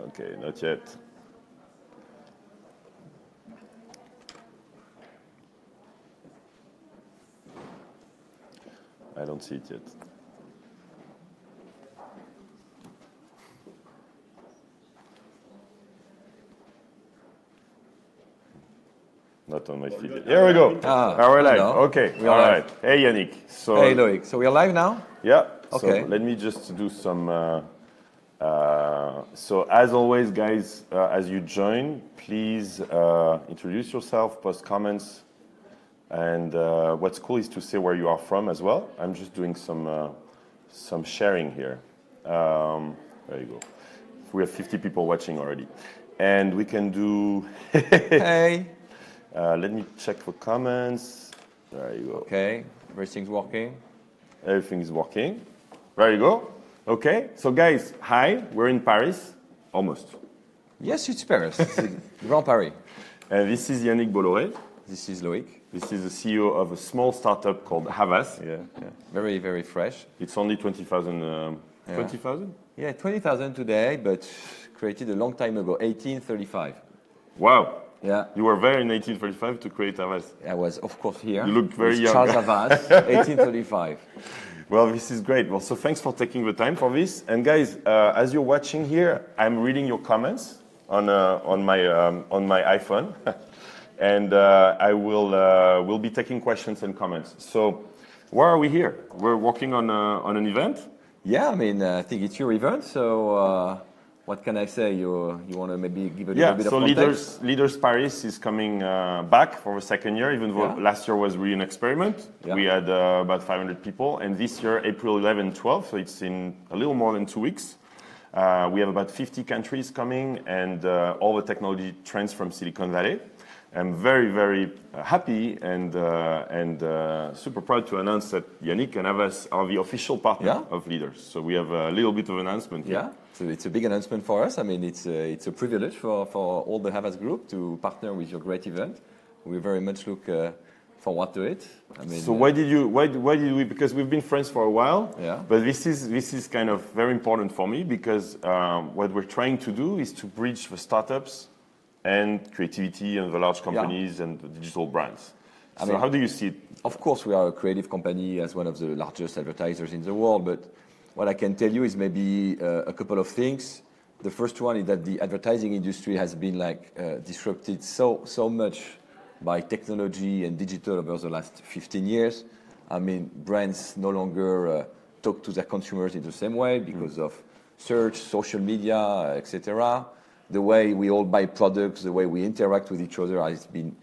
Okay, not yet. I don't see it yet. Not on my feed. Here we go. We're live. Okay. All right. Hey, Yannick. Hey, Loïc. So we are live now? Yeah. Okay. So let me just do some. So as always, guys, as you join, please introduce yourself, post comments, and what's cool is to say where you are from as well. I'm just doing some sharing here. There you go. We have 50 people watching already, and we can do. Hey. Let me check for comments. There you go. Okay, everything's working. Everything is working. There you go. Okay, so guys, hi. We're in Paris, almost. Yes, it's Paris. It's Grand Paris. This is Yannick Bolloré. This is Loïc. This is the CEO of a small startup called Havas. Yeah. Very, very fresh. It's only 20,000. 20,000? Yeah, 20,000 today, but created a long time ago, 1835. Wow. Yeah. You were there in 1835 to create Havas. I was, of course, here. You look very young. Charles Havas, 1835. Well, this is great. Well, so thanks for taking the time for this. And guys, as you're watching here, I'm reading your comments on my iPhone, and I will be taking questions and comments. So, why are we here? We're working on an event. Yeah, I mean, I think it's your event, so. What can I say? You want to maybe give a little bit of context? So Leaders Paris is coming back for the second year, even though last year was really an experiment. Yeah. We had about 500 people, and this year, April 11, 12, so it's in a little more than 2 weeks. We have about 50 countries coming, and all the technology trends from Silicon Valley. I'm very, very happy and super proud to announce that Yannick and Havas are the official partner of Leaders. So we have a little bit of announcement here. Yeah, so it's a big announcement for us. I mean, it's a privilege for all the Havas group to partner with your great event. We very much look forward to it. I mean, so why did we? Because we've been friends for a while. Yeah. But this is kind of very important for me because what we're trying to do is to bridge the startups and creativity and the large companies and the digital brands. So how do you see it? Of course, we are a creative company as one of the largest advertisers in the world, but what I can tell you is maybe a couple of things. The first one is that the advertising industry has been disrupted so much by technology and digital over the last 15 years. I mean, brands no longer talk to their consumers in the same way because of search, social media, etc. The way we all buy products, the way we interact with each other has been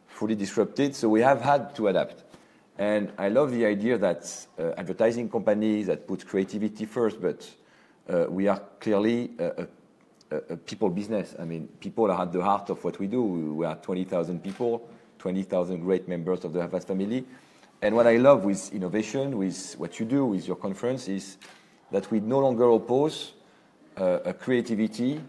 fully disrupted. So we have had to adapt. And I love the idea that advertising companies that put creativity first, but we are clearly a people business. I mean, people are at the heart of what we do. We are 20,000 people, 20,000 great members of the Havas family. And what I love with innovation, with what you do, with your conference, is that we no longer oppose creativity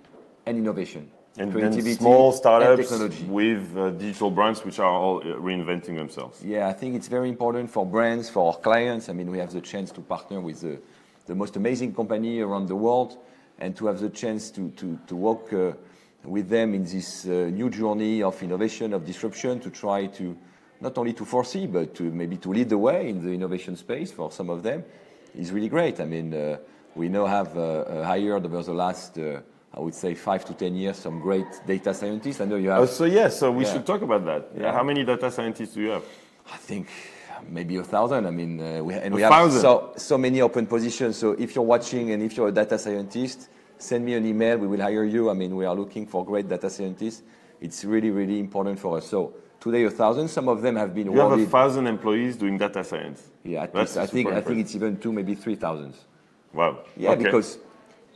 and innovation. And small startups with digital brands which are all reinventing themselves. Yeah, I think it's very important for brands, for our clients. I mean, we have the chance to partner with the most amazing company around the world and to have the chance to work with them in this new journey of innovation, of disruption, to try to not only to foresee, but to maybe to lead the way in the innovation space for some of them is really great. I mean, we now have hired over the last I would say 5 to 10 years, some great data scientists. I know you have. So we should talk about that. Yeah. How many data scientists do you have? I think maybe 1,000. I mean, we have so many open positions. So if you're watching and if you're a data scientist, send me an email. We will hire you. I mean, we are looking for great data scientists. It's really, really important for us. So today 1,000. Some of them have been. You have 1,000 employees doing data science. Yeah, I think it's even 2, maybe 3,000. Wow. Yeah, okay. Because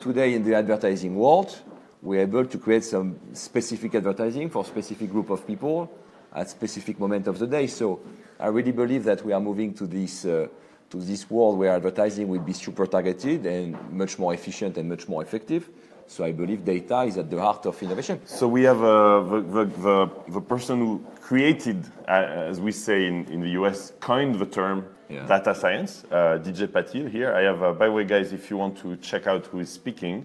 today in the advertising world, we're able to create some specific advertising for a specific group of people at specific moment of the day. So I really believe that we are moving to this world where advertising will be super targeted and much more efficient and much more effective. So I believe data is at the heart of innovation. So we have the person who created, as we say in the US, coined the term data science, DJ Patil here. I have, by the way, guys, if you want to check out who is speaking,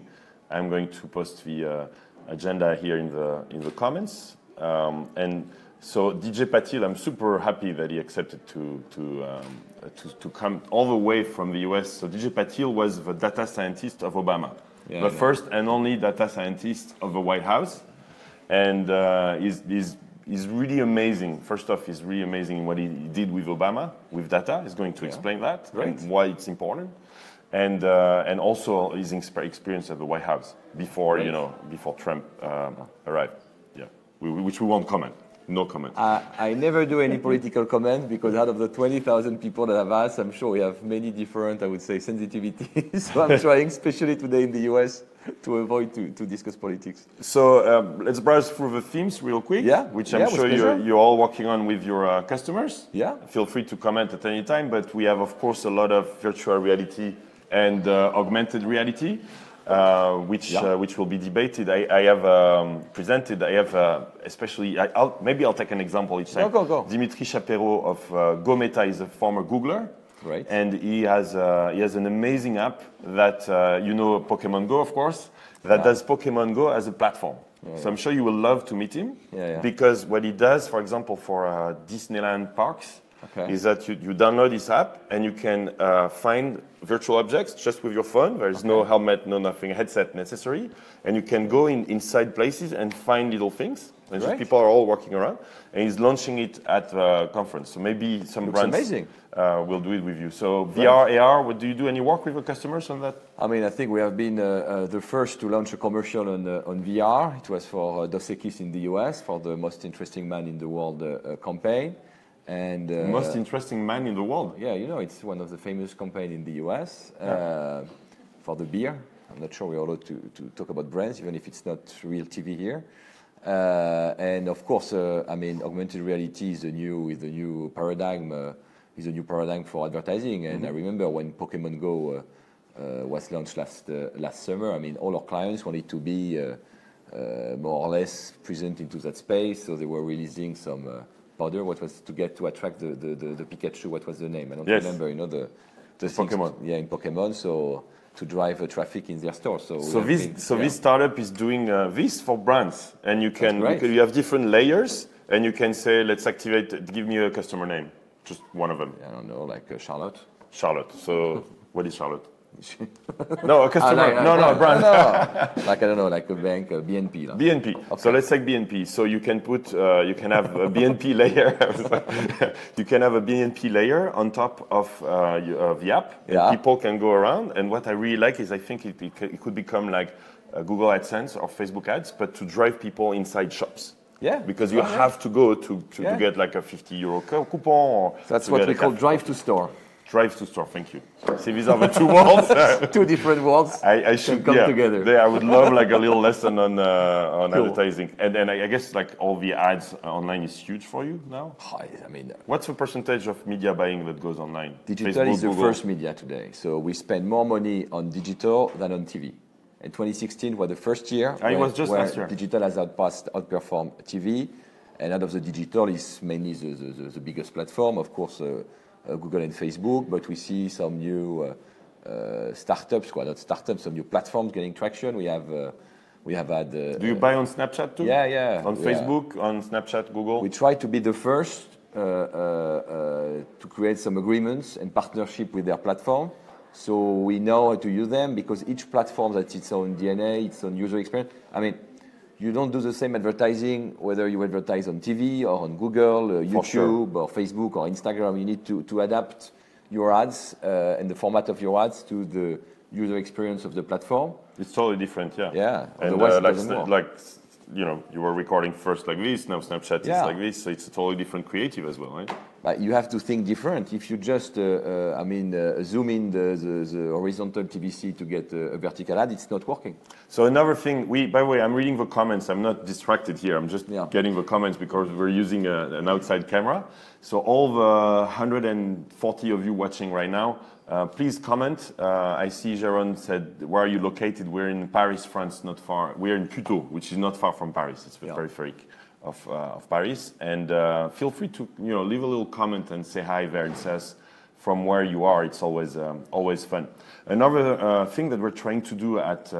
I'm going to post the agenda here in the comments. And so DJ Patil, I'm super happy that he accepted to come all the way from the US. So DJ Patil was the data scientist of Obama, the first and only data scientist of the White House, and he's really amazing. First off, he's really amazing in what he did with Obama, with data. He's going to explain that and why it's important, and also his experience at the White House before before Trump arrived. Yeah, which we won't comment. No comment. I never do any political comment because out of the 20,000 people that have asked, I'm sure we have many different, I would say, sensitivities. So I'm trying, especially today in the US, to avoid to discuss politics. So let's browse through the themes real quick, which I'm sure you're all working on with your customers. Yeah. Feel free to comment at any time, but we have, of course, a lot of virtual reality and augmented reality. Which will be debated. I have presented. I have especially. I'll take an example each time. Go. Dimitri Chapereau of Go Meta is a former Googler, right? And he has an amazing app that Pokemon Go, of course, that does Pokemon Go as a platform. So I'm sure you will love to meet him because what he does, for example, for Disneyland parks. Is that you download this app and you can find virtual objects just with your phone. There is no helmet, no nothing, headset necessary. And you can go inside places and find little things. And just people are all walking around. And he's launching it at the conference. So maybe some brands will do it with you. So VR, AR, do you do any work with your customers on that? I mean, I think we have been the first to launch a commercial on VR. It was for Dos Equis in the US for the Most Interesting Man in the World campaign. And most interesting man in the world. Yeah, it's one of the famous campaigns in the US for the beer. I'm not sure we're allowed to talk about brands, even if it's not real TV here. And of course, augmented reality is a new paradigm. Is a new paradigm for advertising. And I remember when Pokemon Go was launched last summer. I mean, all our clients wanted to be more or less present into that space, so they were releasing some. Powder, what was to attract the Pikachu? What was the name? I don't remember. The Pokemon. Yeah, in Pokemon. So to drive traffic in their store. So this startup is doing this for brands, and you have different layers, and you can say, let's activate. Give me a customer name, just one of them. I don't know, like Charlotte. Charlotte. So what is Charlotte? No, a customer. No, a brand. Like I don't know, like a bank, BNP. BNP. Okay. So let's take BNP. So you can you can have a BNP layer. You can have a BNP layer on top of the app. And people can go around. And what I really like is I think it could become like Google AdSense or Facebook ads, but to drive people inside shops. Yeah. Because you have to go to get like a €50 coupon. Or that's what we call drive to store. Drive to store, thank you. See, these are the two worlds. Two different worlds. I should come together. I would love like a little lesson on advertising, and I guess like all the ads online is huge for you now. I mean, what's the percentage of media buying that goes online? Digital Facebook, is the Google. first media today, so we spend more money on digital than on TV. And 2016 was the first year where digital has outperformed TV, and out of the digital is mainly the biggest platform, of course. Google and Facebook, but we see some new startups, some new platforms getting traction. We have had. Do you buy on Snapchat too? Yeah. On Facebook, on Snapchat, Google. We try to be the first to create some agreements and partnership with their platform, so we know how to use them because each platform has its own DNA, its own user experience. I mean. You don't do the same advertising whether you advertise on TV or on Google, YouTube or Facebook or Instagram. You need to adapt your ads and the format of your ads to the user experience of the platform. It's totally different, Yeah. And you were recording first like this, now Snapchat is like this, so it's a totally different creative as well, right? But you have to think different. If you just, zoom in the horizontal TVC to get a vertical ad, it's not working. So another thing, by the way, I'm reading the comments. I'm not distracted here. I'm just getting the comments because we're using an outside camera. So all the 140 of you watching right now, please comment. I see Jérôme said, where are you located? We're in Paris, France, not far. We're in Puteaux, which is not far from Paris. It's the periphery of Paris. And feel free to leave a little comment and say hi there. It says from where you are, it's always fun. Another thing that we're trying to do at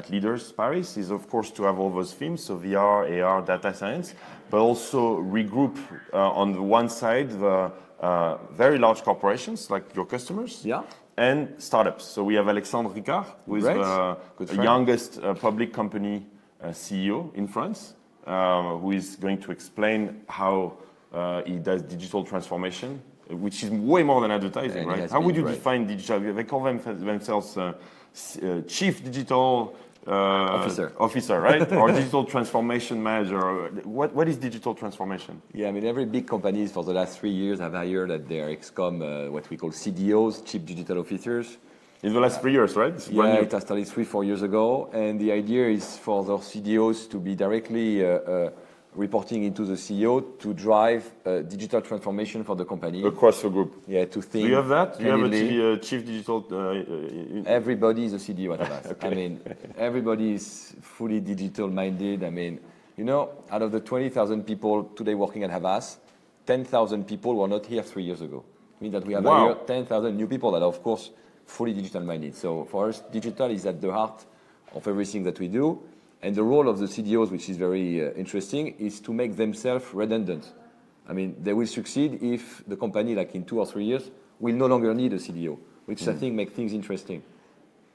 Leaders Paris is, of course, to have all those themes, so VR, AR, data science, but also regroup on the one side the very large corporations like your customers, and startups. So we have Alexandre Ricard, who is the youngest public company CEO in France, who is going to explain how he does digital transformation, which is way more than advertising, right? How would you define digital? They call themselves chief digital officer, right? Or digital transformation manager. What is digital transformation? Yeah, I mean, every big companies for the last 3 years have hired at their ExCom what we call CDOs, chief digital officers. In the last 3 years, right? It has started 3-4 years ago, and the idea is for those CDOs to be directly reporting into the CEO to drive digital transformation for the company. Across the group. Yeah, to think. Do you have that? Do you have a chief digital? Everybody is a CDO at Havas. Okay. I mean, everybody is fully digital minded. I mean, you know, out of the 20,000 people today working at Havas, 10,000 people were not here 3 years ago. It means that we have here 10,000 new people that are, of course, fully digital minded. So for us, digital is at the heart of everything that we do. And the role of the CDOs, which is very interesting, is to make themselves redundant. I mean, they will succeed if the company, like in 2 or 3 years, will no longer need a CDO, which I think makes things interesting.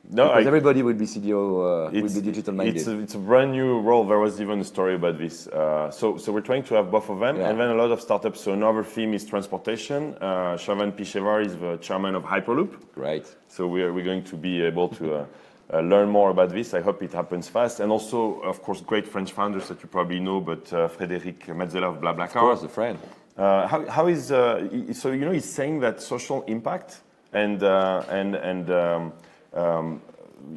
No, because everybody will be CDO, will be digital minded. It's a brand new role. There was even a story about this. So we're trying to have both of them, and then a lot of startups. So another theme is transportation. Shavan Pishevar is the chairman of Hyperloop. Right. So we're going to be able to learn more about this. I hope it happens fast. And also, of course, great French founders that you probably know, but Frédéric Metzeler of BlaBlaCar. Of course, a friend. How is so you know he's saying that social impact and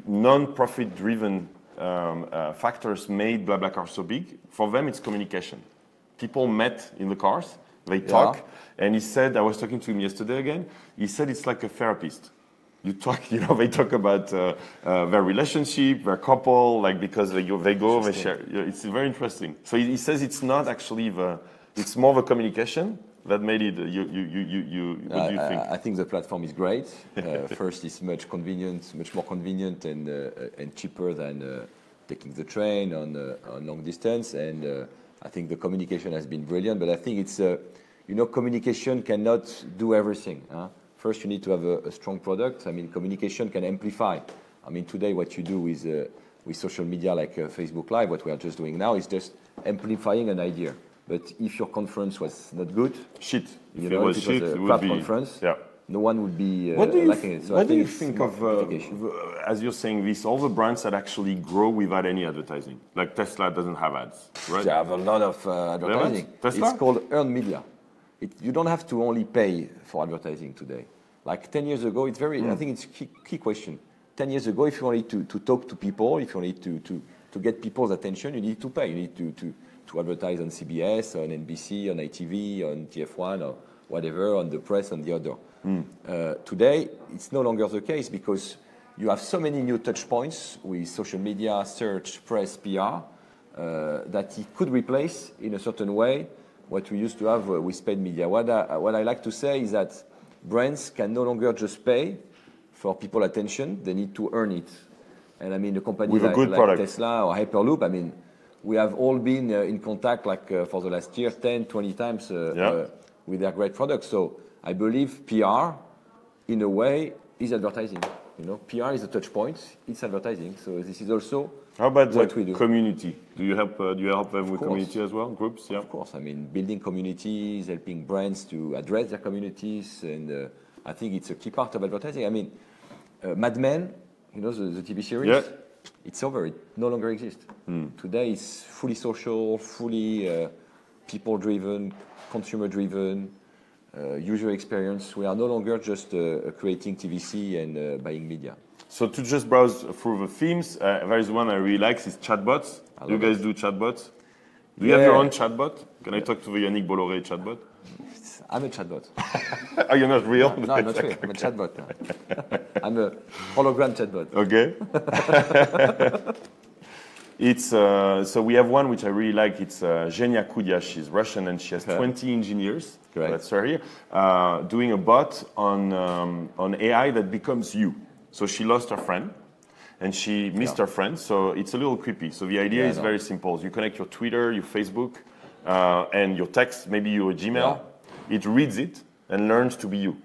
non-profit driven factors made BlaBlaCar so big. For them, it's communication. People met in the cars, they talk, and he said, I was talking to him yesterday again, he said it's like a therapist. You talk, you know, they talk about their relationship, their couple, like because they go, they share. It's very interesting. So he says it's not actually it's more the communication that made it. What do you think? I think the platform is great. First, it's much more convenient and cheaper than taking the train on long distance. And I think the communication has been brilliant. But I think it's communication cannot do everything. First, you need to have a strong product. I mean, communication can amplify. I mean, today what you do with social media like Facebook Live, what we are just doing now, is just amplifying an idea. But if your conference was not good, if it was a crap conference, no one would be liking it. So what do you think of, as you're saying this, all the brands that actually grow without any advertising? Like Tesla doesn't have ads, right? They have a lot of advertising. It's called earned media. You don't have to only pay for advertising today. Like 10 years ago, it's very, I think it's a key question. 10 years ago, if you wanted to talk to people, if you wanted to get people's attention, you need to pay. You need to advertise on CBS, on NBC, on ITV, on TF1, or whatever, on the press, on the other. Today, it's no longer the case because you have so many new touch points with social media, search, press, PR, that it could replace, in a certain way, what we used to have with paid media. What I like to say is that brands can no longer just pay for people's attention. They need to earn it. And I mean, a company like Tesla or Hyperloop, I mean, we have all been in contact for the last year, 10, 20 times with their great products. So I believe PR, in a way, is advertising. You know, PR is a touch point. It's advertising. So this is also how about what we do. Community? Do you help them with community as well? Groups? Yeah. Of course. I mean, building communities, helping brands to address their communities, and I think it's a key part of advertising. I mean, Mad Men, you know, the TV series, it's over. It no longer exists. Today, it's fully social, fully people-driven, consumer-driven, user experience. We are no longer just creating TVC and buying media. So to just browse through the themes, there is one I really like, is chatbots. Do you guys do chatbots? Do you have your own chatbot? Can I talk to the Yannick Bolloré chatbot? I'm a chatbot. Are you not real? No, I'm not real. I'm a chatbot. I'm a hologram chatbot. Okay. It's so we have one which I really like. It's Zhenya Kudia. She's Russian and she has 20 engineers. Great. That's her here. Doing a bot on AI that becomes you. So she lost her friend, and she missed her friend. So it's a little creepy. So the idea is very simple. You connect your Twitter, your Facebook, and your text, maybe your Gmail. Yeah. It reads it and learns to be you.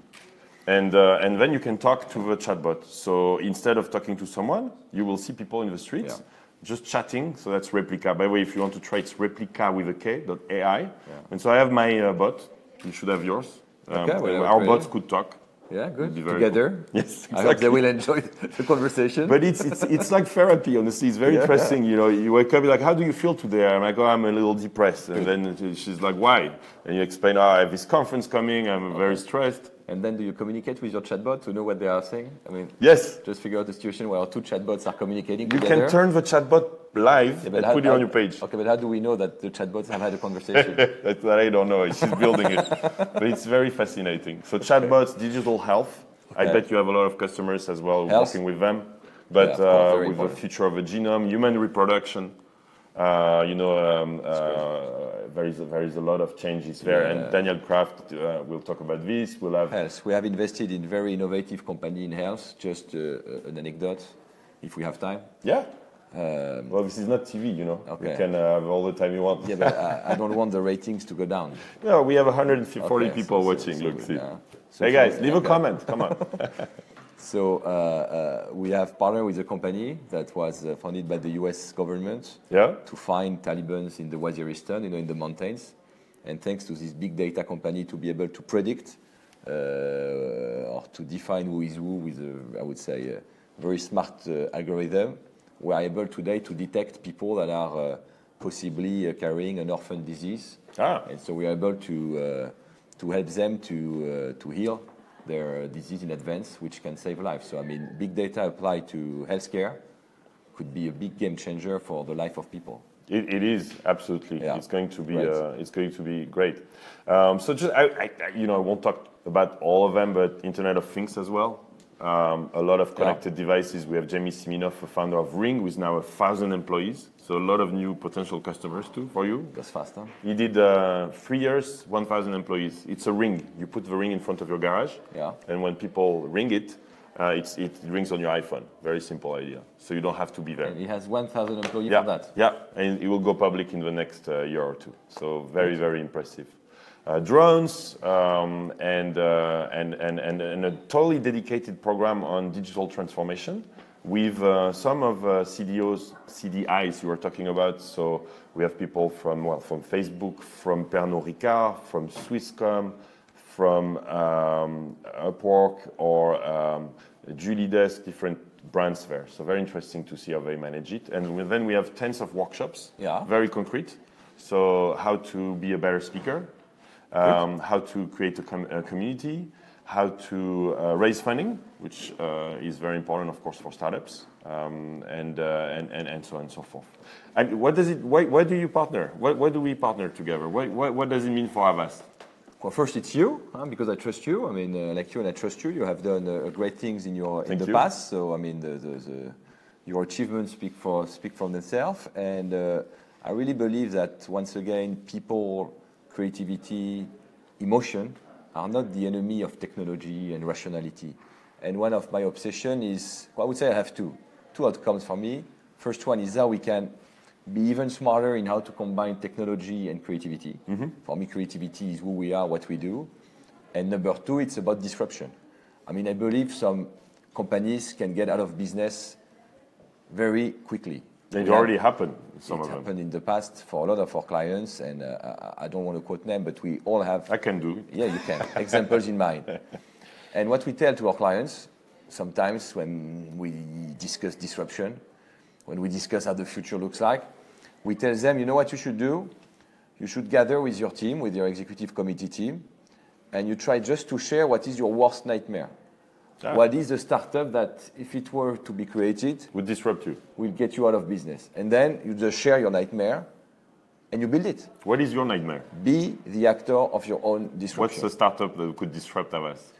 And then you can talk to the chatbot. So instead of talking to someone, you will see people in the streets just chatting. So that's Replica. By the way, if you want to try, it's Replica with a K.ai. Yeah. And so I have my bot. You should have yours. Our bots could talk. Yeah, good. Together. Cool. Yes, exactly. I hope they will enjoy the conversation. But it's like therapy, honestly. It's very interesting. You know, you wake up, you're like, how do you feel today? I'm like, oh, I'm a little depressed. And then she's like, why? And you explain, I have this conference coming. I'm very stressed. And then do you communicate with your chatbot to know what they are saying? I mean, yes. Just figure out a situation where two chatbots are communicating together. You can turn the chatbot live and put it on your page. Okay, but how do we know that the chatbots have had a conversation? That I don't know. She's building it. But it's very fascinating. So chatbots, digital health. I bet you have a lot of customers as well working with them. But with the future of the genome, human reproduction, there is a lot of changes there. Yeah. And Daniel Kraft will talk about this. We'll have health. We have invested in very innovative company in health. Just an anecdote, if we have time. Yeah. Well, this is not TV, you know. Okay. You can have all the time you want. Yeah, but I don't want the ratings to go down. No, we have 140 people watching. Look, see. Hey guys, leave a comment. Come on. So we have partnered with a company that was funded by the U.S. government to find Taliban in the Waziristan, in the mountains, and thanks to this big data company to be able to predict or to define who is who with I would say a very smart algorithm. We are able today to detect people that are possibly carrying an orphan disease, and so we are able to help them to heal their disease in advance, which can save lives. So I mean, big data applied to healthcare could be a big game changer for the life of people. It is absolutely. Yeah. It's going to be great. So just I won't talk about all of them, but Internet of Things as well. A lot of connected devices. We have Jamie Siminoff, the founder of Ring, who is now 1,000 employees. So a lot of new potential customers too for you. That's fast, huh? He did 3 years, 1,000 employees. It's a ring. You put the ring in front of your garage, and when people ring it, it rings on your iPhone. Very simple idea. So you don't have to be there. And he has 1,000 employees for that. Yeah, and it will go public in the next year or two. So very, very impressive. Drones and a totally dedicated program on digital transformation with some of CDIs you were talking about. So we have people from Facebook, from Pernod Ricard, from Swisscom, from Upwork or Julie Desk, different brands there. So very interesting to see how they manage it. And then we have tens of workshops, very concrete. So how to be a better speaker. How to create a community, how to raise funding, which is very important, of course, for startups, and so on and so forth. And why do you partner? Why do we partner together? What does it mean for Havas? Well, first it's you, because I trust you. I mean, like you and I trust you. You have done great things in the past. So I mean, your achievements speak for themselves, and I really believe that once again, people. Creativity, emotion are not the enemy of technology and rationality. And one of my obsession is, I would say I have two outcomes for me. First one is how we can be even smarter in how to combine technology and creativity. Mm-hmm. For me, creativity is who we are, what we do. And number two, it's about disruption. I mean, I believe some companies can get out of business very quickly. It already happened. It happened in the past for a lot of our clients, and I don't want to quote them, but we all have. I can do it. Yeah, you can. Examples in mind. And what we tell to our clients, sometimes when we discuss disruption, when we discuss how the future looks like, we tell them, you know what you should do? You should gather with your team, with your executive committee team, and you try just to share what is your worst nightmare. What is a startup that, if it were to be created, would disrupt you, will get you out of business? And then you just share your nightmare, and you build it. What is your nightmare? Be the actor of your own disruption. What's a startup that could disrupt Havas?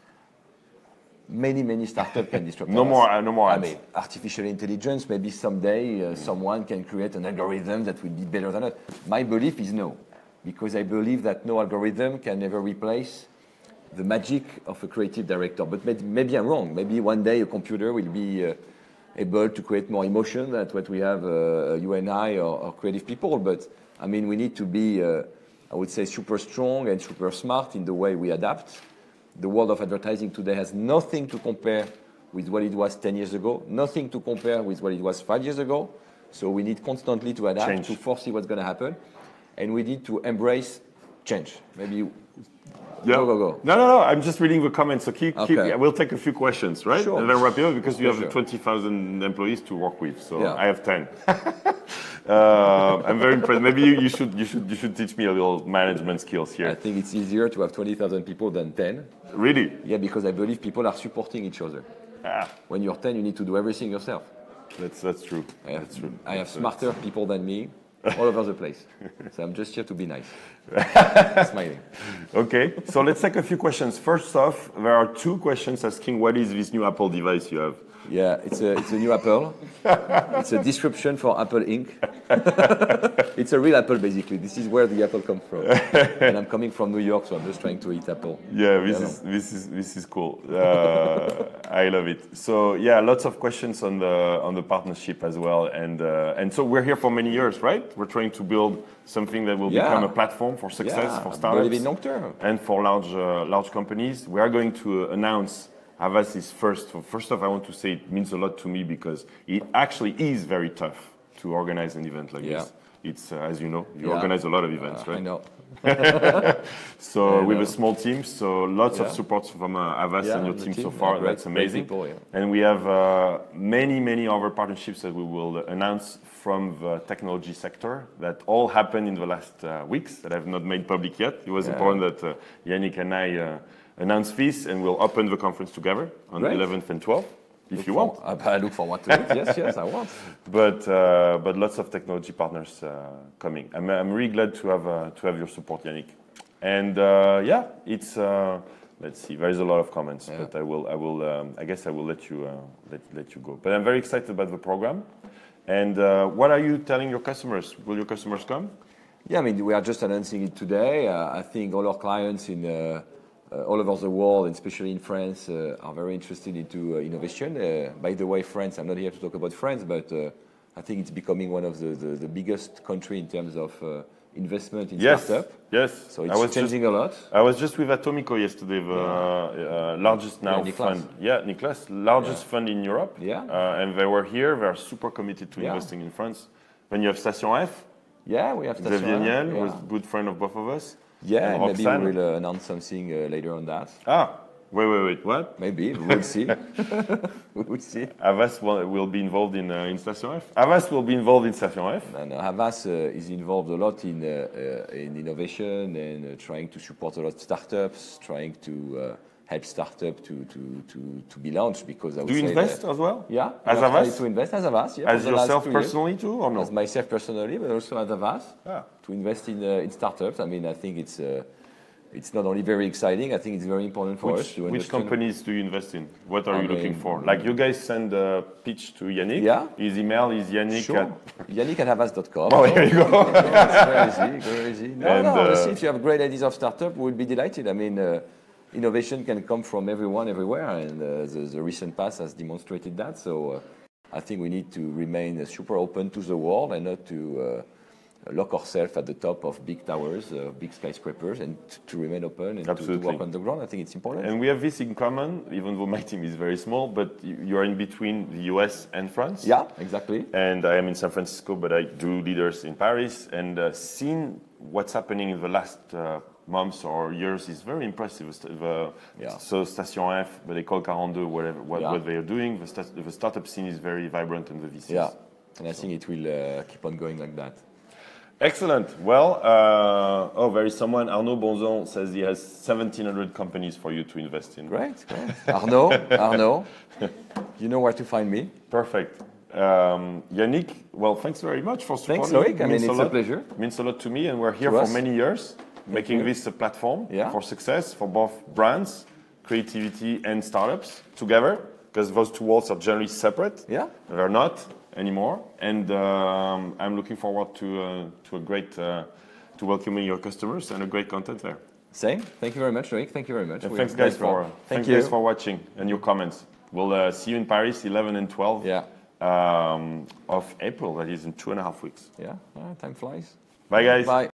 many startups can disrupt no us. more ads. I mean, artificial intelligence, maybe someday someone can create an algorithm that will be better than us. My belief is no, because I believe that no algorithm can ever replace the magic of a creative director. But maybe I'm wrong. Maybe one day a computer will be able to create more emotion than what we have, you and I, or creative people. But I mean, we need to be, I would say, super strong and super smart in the way we adapt. The world of advertising today has nothing to compare with what it was 10 years ago, nothing to compare with what it was 5 years ago. So we need constantly to adapt, to foresee what's going to happen. And we need to embrace change. Maybe go. No. I'm just reading the comments. So Okay. we'll take a few questions, right? Sure. And then wrap it up because you have 20,000 employees to work with. So I have 10. I'm very impressed. Maybe you should teach me a little management skills here. I think it's easier to have 20,000 people than 10. Really? Yeah, because I believe people are supporting each other. When you're 10, you need to do everything yourself. That's true. I have smarter people than me all over the place. So I'm just here to be nice. Smiling. Okay, so let's take a few questions. First off, there are 2 questions asking what is this new Apple device you have? Yeah, it's a new Apple. It's a description for Apple Inc. It's a real apple, basically. This is where the apple comes from. And I'm coming from New York, so I'm just trying to eat apple. Yeah, this is cool. I love it. So yeah, lots of questions on the partnership as well, and so we're here for many years, right? We're trying to build something that will become a platform for success for startups, believe in long term, and for large companies. We are going to announce Havas is first. First off, I want to say it means a lot to me because it actually is very tough to organize an event like this. It's, as you know, you organize a lot of events, right? I know. So with a small team, so lots of support from Havas and your team so far. That's amazing. People, and we have many other partnerships that we will announce from the technology sector that all happened in the last weeks that I've not made public yet. It was important that Yannick and I announce this, and we'll open the conference together on the 11th and 12th. If you want. I look forward to it. Yes, I want. But lots of technology partners coming. I'm really glad to have your support, Yannick. And it's let's see. There is a lot of comments, but I guess I will let you go. But I'm very excited about the program. And what are you telling your customers? Will your customers come? Yeah, I mean, we are just announcing it today. I think all our clients in all over the world, and especially in France, are very interested into innovation. By the way, France, I'm not here to talk about France, but I think it's becoming one of the biggest country in terms of investment in startup. Yes. So it's changing a lot. I was just with Atomico yesterday, the largest fund. Yeah, Nicolas, largest fund in Europe. Yeah. And they were here. They are super committed to investing in France. Then you have Station F. Yeah, we have Station F. Xavier Niel, who is a good friend of both of us. Yeah, and maybe we will announce something later on that. Wait, what? Maybe, we'll see. We will see. Havas will be involved in Station F? Havas will be involved in Station F? No, Havas is involved a lot in innovation and trying to support a lot of startups, trying to help startups to be launched, because I would say... Do you invest as well? Yeah. As Havas? To invest as Havas, yeah. As yourself personally too, or no? As myself personally, but also as Havas, to invest in startups. I mean, I think it's not only very exciting, I think it's very important for us to... Which companies do you invest in? What are you looking for? Like you guys send a pitch to Yannick. Yeah. His email is Yannick Yannick@havas.com. Oh, here you go. It's very easy. No, if you have great ideas of startup, we'll be delighted. I mean, innovation can come from everyone, everywhere, and the recent past has demonstrated that. So I think we need to remain super open to the world and not to lock ourselves at the top of big towers, big skyscrapers, and to remain open and to work on the ground. I think it's important. And we have this in common, even though my team is very small, but you're in between the US and France. Yeah, exactly. And I am in San Francisco, but I do leaders in Paris. And seeing what's happening in the last months or years is very impressive. So Station F, but École 42, what they are doing, the startup scene is very vibrant in the VCs. Yeah, and I think it will keep on going like that. Excellent. Well, there is someone, Arnaud Bonzon says he has 1,700 companies for you to invest in. Great. Arnaud, you know where to find me. Perfect. Yannick, well, thanks very much for supporting. Thanks, Loïc. I mean, it's a pleasure. It means a lot to me, and we're here for many years, making this a platform for success for both brands, creativity and startups together, because those two worlds are generally separate. Yeah. They're not anymore, and I'm looking forward to a great to welcoming your customers and a great content there. Same. Thank you very much, Loïc. Thank you very much. Thanks guys for watching and your comments. We'll see you in Paris 11 and 12 of April. That is in 2.5 weeks. Yeah, time flies. Bye guys. Bye.